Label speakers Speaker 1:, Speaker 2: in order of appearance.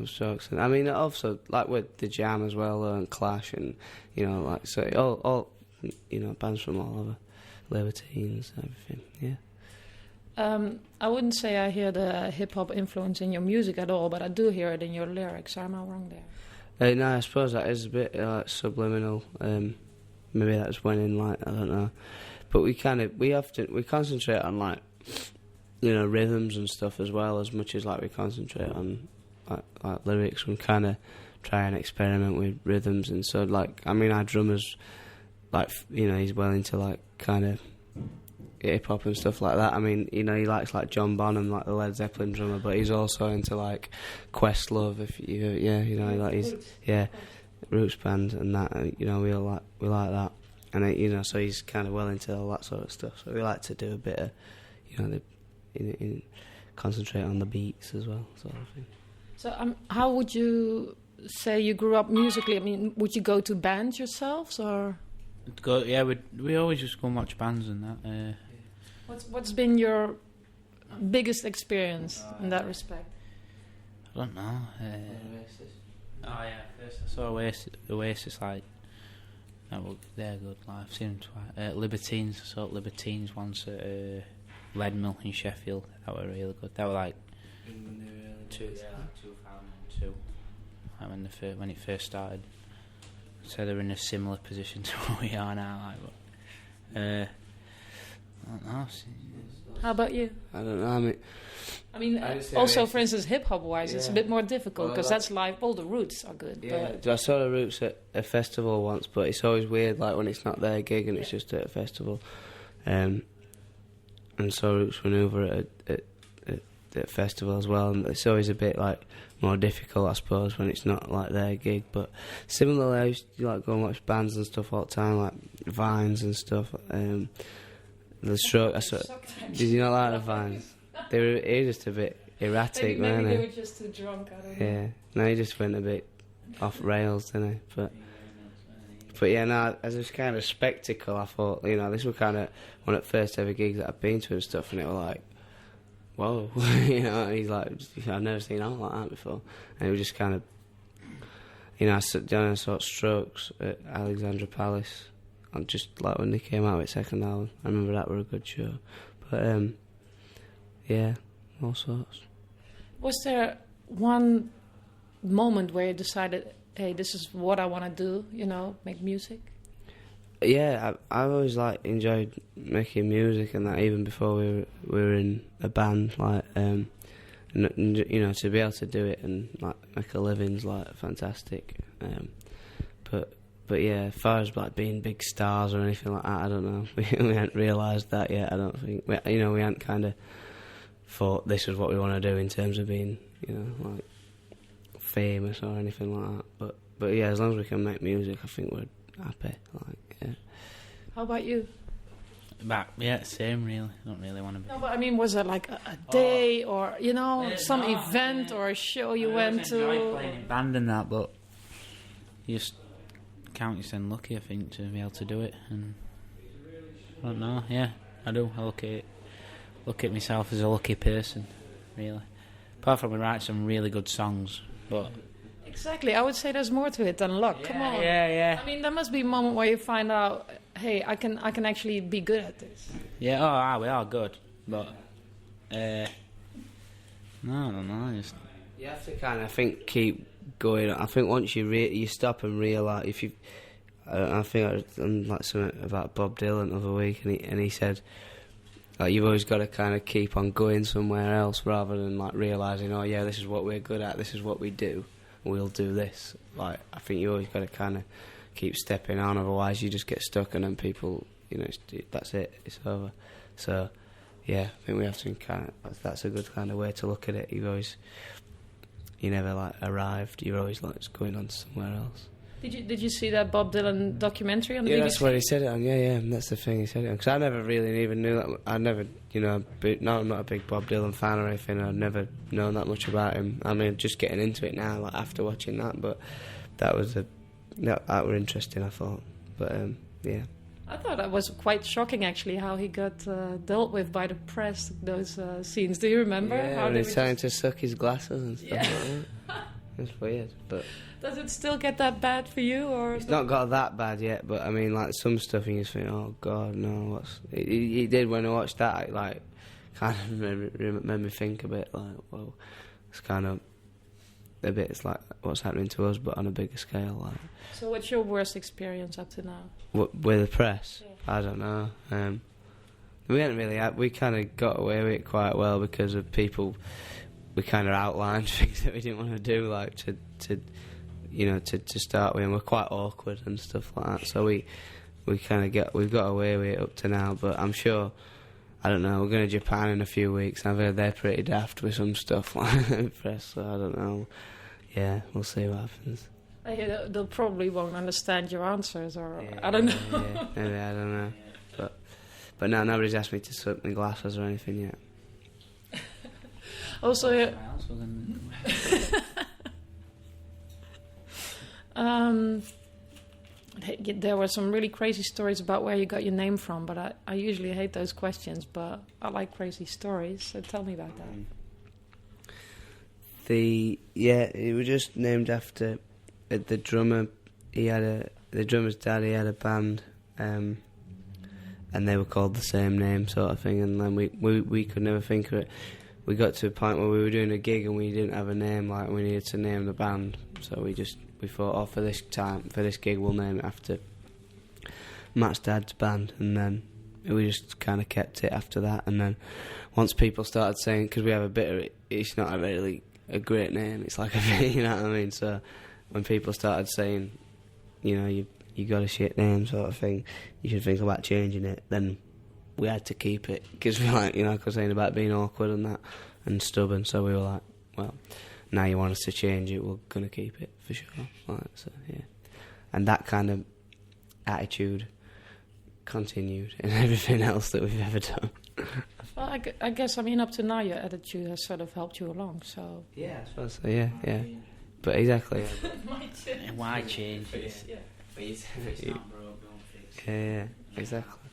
Speaker 1: and Strokes, and I mean also like with the Jam as well, and Clash, and you know, like so all you know, bands from all over, Libertines, everything. Yeah.
Speaker 2: I wouldn't say I hear the hip hop influence in your music at all, but I do hear it in your lyrics. Am I wrong there?
Speaker 1: No, I suppose that is a bit subliminal. Maybe that's when in like I don't know, but we concentrate on like, you know, rhythms and stuff as well as much as like we concentrate on like lyrics. We kind of try and experiment with rhythms, and so like I mean our drummer's like, you know, he's well into like kind of hip hop and stuff like that. I mean, you know, he likes like John Bonham, like the Led Zeppelin drummer, but he's also into like Questlove. If you, you know, like he's Roots band and that. You know, we like that, and you know, so he's kind of well into all that sort of stuff. So we like to do a bit of, you know, concentrate on the beats as well, sort of thing.
Speaker 2: So, how would you say you grew up musically? I mean, would you go to bands yourselves or?
Speaker 3: We always just go and watch bands and that.
Speaker 2: What's been your biggest experience in that respect?
Speaker 3: I don't know. First I saw Oasis like, they're good. Like, I've seen them twice. Libertines, I saw Libertines once at Leadmill in Sheffield. That were really good. That were like 2002, like when it first started. So they're in a similar position to where we are now. Like, but, I don't know.
Speaker 2: How about you?
Speaker 1: I don't know.
Speaker 2: I mean, also, for instance, hip-hop-wise, it's a bit more difficult because that's live. All the Roots are good.
Speaker 1: Yeah,
Speaker 2: but
Speaker 1: I saw the Roots at a festival once, but it's always weird, like when it's not their gig and it's just at a festival. And so Roots Maneuver at festival as well, and it's always a bit like more difficult, I suppose, when it's not like their gig. But similarly, I used to like go and watch bands and stuff all the time, like Vines and stuff. The Stroke. Did you not like the Vines? They were just a bit erratic,
Speaker 2: maybe
Speaker 1: weren't
Speaker 2: they were just too drunk. I don't know.
Speaker 1: Yeah, no, he just went a bit off rails, didn't he? But yeah, no, as a kind of spectacle, I thought, you know, this was kind of one of the first ever gigs that I've been to and stuff, and it was like, whoa, you know, he's like, I've never seen art like that before. And it was just kind of, you know, I saw Strokes at Alexandra Palace, and just like when they came out with second album. I remember that were a good show. But, yeah, all sorts.
Speaker 2: Was there one moment where you decided, hey, this is what I want to do, you know, make music?
Speaker 1: Yeah, I've always like enjoyed making music and that, even before we were in a band. Like, and, you know, to be able to do it and like make a living's like fantastic. But yeah, as far as like being big stars or anything like that, I don't know. We hadn't realised that yet. I don't think. We hadn't kind of thought this is what we want to do in terms of being, you know, like famous or anything like that. But yeah, as long as we can make music, I think we're happy. Like, yeah.
Speaker 2: How about you?
Speaker 3: Same really. I don't really want to be.
Speaker 2: No, but I mean, was it like a day or, you know, some event or a show you went to?
Speaker 3: I enjoyed playing in band and that, but you just count yourself lucky, I think, to be able to do it. And I don't know. Yeah, I do. I look at myself as a lucky person, really. Apart from we write some really good songs, but.
Speaker 2: Exactly, I would say there's more to it than luck.
Speaker 3: Yeah,
Speaker 2: come on.
Speaker 3: Yeah.
Speaker 2: I mean, there must be a moment where you find out, hey, I can actually be good at this.
Speaker 3: Yeah, we are good, but no, I don't know.
Speaker 1: You have to kind of keep going. I think once you stop and realise, if you, I think I was done like something about Bob Dylan the other week, and he said, like, you've always got to kind of keep on going somewhere else rather than like realising, oh yeah, this is what we're good at, this is what we do. We'll do this. Like, I think you always got to kind of keep stepping on, otherwise you just get stuck, and then people, you know, that's it, it's over. So, yeah, I think we have to kind of, that's a good kind of way to look at it. You never like arrived. You're always like just going on to somewhere else.
Speaker 2: Did you see that Bob Dylan documentary on the BBC?
Speaker 1: Yeah, that's what he said it on. Yeah, that's the thing he said it on. Because I never really even knew that. I never, you know, no, I'm not a big Bob Dylan fan or anything. I've never known that much about him. I mean, just getting into it now, like after watching that. But that were interesting, I thought. But yeah.
Speaker 2: I thought that was quite shocking, actually, how he got dealt with by the press, those scenes. Do you remember?
Speaker 1: Yeah,
Speaker 2: how
Speaker 1: when he's trying to suck his glasses and stuff like that. it's weird, but
Speaker 2: Does it still get that bad for you, or
Speaker 1: it's not got that bad yet. But I mean, like some stuff, you just think, oh God, no. What's it did when I watched that? It, like, kind of made me think a bit. Like, well, it's kind of a bit. It's like what's happening to us, but on a bigger scale. Like,
Speaker 2: So what's your worst experience up to now?
Speaker 1: with the press,
Speaker 2: Yeah.
Speaker 1: I don't know. We hadn't really. We kind of got away with it quite well because of people. We kind of outlined things that we didn't want to do, like to start with, and we're quite awkward and stuff like that. So we've got away with it up to now. But I'm sure, I don't know. We're going to Japan in a few weeks. I've heard they're pretty daft with some stuff like press. So I don't know. Yeah, we'll see what happens.
Speaker 2: They'll probably won't understand your answers, or
Speaker 1: Yeah,
Speaker 2: I don't know.
Speaker 1: Yeah, maybe, I don't know. But no, nobody's asked me to slip my glasses or anything yet.
Speaker 2: Also, there were some really crazy stories about where you got your name from, but I usually hate those questions, but I like crazy stories, so tell me about that.
Speaker 1: It was just named after the drummer. The drummer's dad. He had a band, and they were called the same name, sort of thing. And then we could never think of it. We got to a point where we were doing a gig and we didn't have a name. Like, we needed to name the band, so we thought, oh, for this gig, we'll name it after Matt's dad's band, and then we just kind of kept it after that. And then once people started saying, because we have a bit of it, it's not really a great name. It's like you know what I mean. So when people started saying, you know, you got a shit name, sort of thing, you should think about changing it, then we had to keep it, because we like, you know, because saying about being awkward and that, and stubborn, so we were like, well, now you want us to change it, we're going to keep it, for sure. Like, so, yeah. And that kind of attitude continued in everything else that we've ever done.
Speaker 2: Well, I guess, I mean, up to now, your attitude has sort of helped you along, so...
Speaker 1: Yeah, I suppose so, yeah. But exactly.
Speaker 3: Why change it?
Speaker 2: Yeah.
Speaker 3: If it's not broke, don't fix it.
Speaker 1: Yeah, exactly.